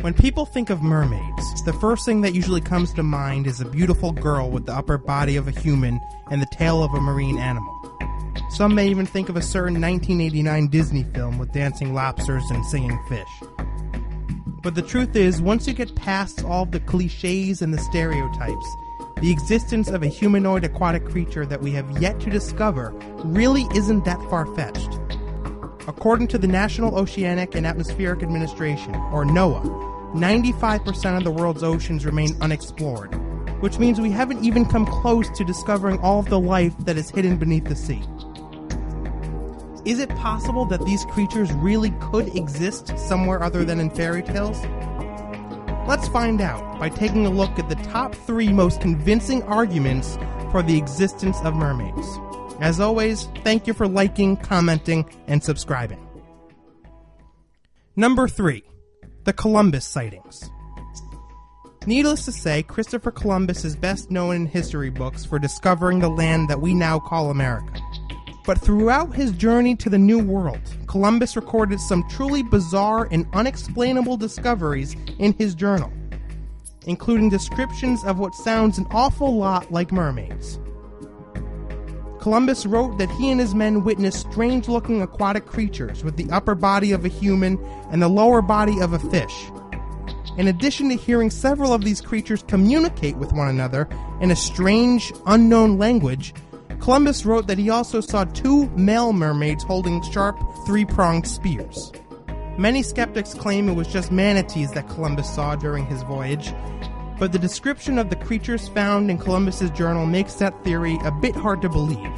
When people think of mermaids, the first thing that usually comes to mind is a beautiful girl with the upper body of a human and the tail of a marine animal. Some may even think of a certain 1989 Disney film with dancing lobsters and singing fish. But the truth is, once you get past all of the cliches and the stereotypes, the existence of a humanoid aquatic creature that we have yet to discover really isn't that far-fetched. According to the National Oceanic and Atmospheric Administration, or NOAA, 95% of the world's oceans remain unexplored, which means we haven't even come close to discovering all of the life that is hidden beneath the sea. Is it possible that these creatures really could exist somewhere other than in fairy tales? Let's find out by taking a look at the top 3 most convincing arguments for the existence of mermaids. As always, thank you for liking, commenting, and subscribing. Number 3. The Columbus Sightings. Needless to say, Christopher Columbus is best known in history books for discovering the land that we now call America. But throughout his journey to the New World, Columbus recorded some truly bizarre and unexplainable discoveries in his journal, including descriptions of what sounds an awful lot like mermaids. Columbus wrote that he and his men witnessed strange-looking aquatic creatures with the upper body of a human and the lower body of a fish. In addition to hearing several of these creatures communicate with one another in a strange, unknown language, Columbus wrote that he also saw 2 male mermaids holding sharp, 3-pronged spears. Many skeptics claim it was just manatees that Columbus saw during his voyage, but the description of the creatures found in Columbus's journal makes that theory a bit hard to believe.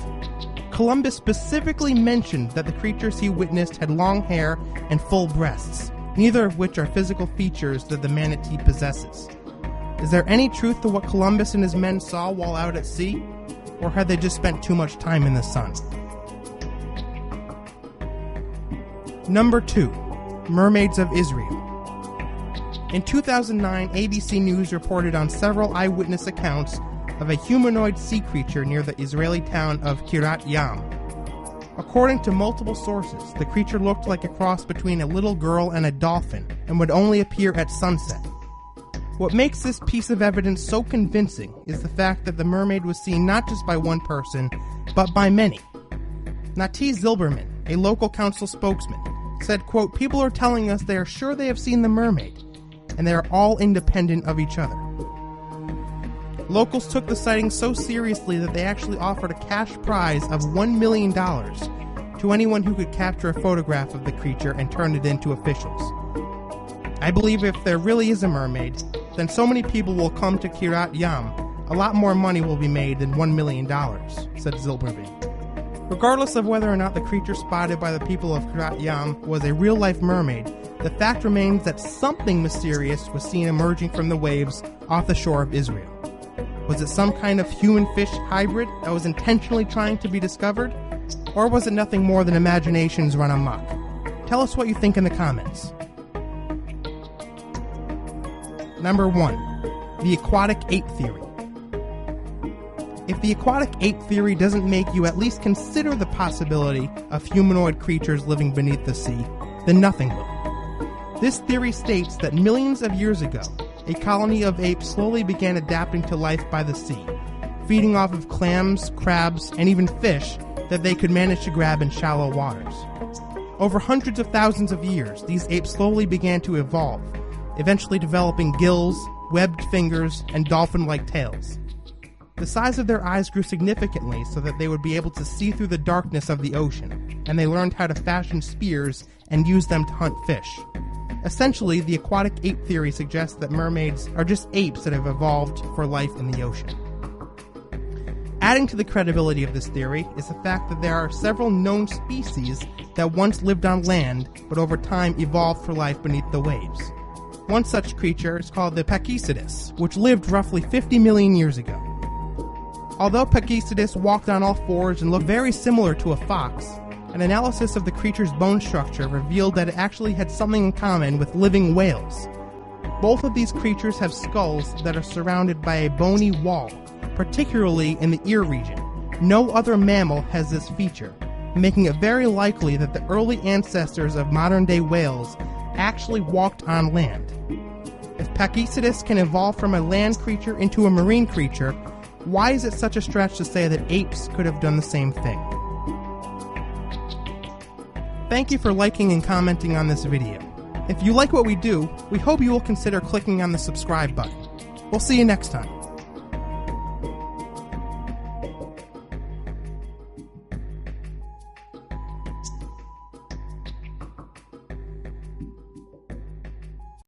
Columbus specifically mentioned that the creatures he witnessed had long hair and full breasts, neither of which are physical features that the manatee possesses. Is there any truth to what Columbus and his men saw while out at sea? Or had they just spent too much time in the sun? Number 2. Mermaids of Israel. In 2009, ABC News reported on several eyewitness accounts of a humanoid sea creature near the Israeli town of Kiryat Yam. According to multiple sources, the creature looked like a cross between a little girl and a dolphin and would only appear at sunset. What makes this piece of evidence so convincing is the fact that the mermaid was seen not just by one person, but by many. Nati Zilberman, a local council spokesman, said, quote, "People are telling us they are sure they have seen the mermaid, and they are all independent of each other." Locals took the sighting so seriously that they actually offered a cash prize of $1 million to anyone who could capture a photograph of the creature and turn it into officials. I believe if there really is a mermaid, then so many people will come to Kiryat Yam, a lot more money will be made than $1 million, said Zilberman. Regardless of whether or not the creature spotted by the people of Kiryat Yam was a real-life mermaid, the fact remains that something mysterious was seen emerging from the waves off the shore of Israel. Was it some kind of human-fish hybrid that was intentionally trying to be discovered? Or was it nothing more than imaginations run amok? Tell us what you think in the comments. Number 1. The Aquatic Ape Theory. If the Aquatic Ape Theory doesn't make you at least consider the possibility of humanoid creatures living beneath the sea, then nothing will. This theory states that millions of years ago, a colony of apes slowly began adapting to life by the sea, feeding off of clams, crabs, and even fish that they could manage to grab in shallow waters. Over hundreds of thousands of years, these apes slowly began to evolve, eventually developing gills, webbed fingers, and dolphin-like tails. The size of their eyes grew significantly so that they would be able to see through the darkness of the ocean, and they learned how to fashion spears and use them to hunt fish. Essentially, the aquatic ape theory suggests that mermaids are just apes that have evolved for life in the ocean. Adding to the credibility of this theory is the fact that there are several known species that once lived on land, but over time evolved for life beneath the waves. One such creature is called the Pachycetus, which lived roughly 50 million years ago. Although Pachycetus walked on all fours and looked very similar to a fox, an analysis of the creature's bone structure revealed that it actually had something in common with living whales. Both of these creatures have skulls that are surrounded by a bony wall, particularly in the ear region. No other mammal has this feature, making it very likely that the early ancestors of modern-day whales actually walked on land. Pachycetus can evolve from a land creature into a marine creature. Why is it such a stretch to say that apes could have done the same thing? Thank you for liking and commenting on this video. If you like what we do, we hope you will consider clicking on the subscribe button. We'll see you next time.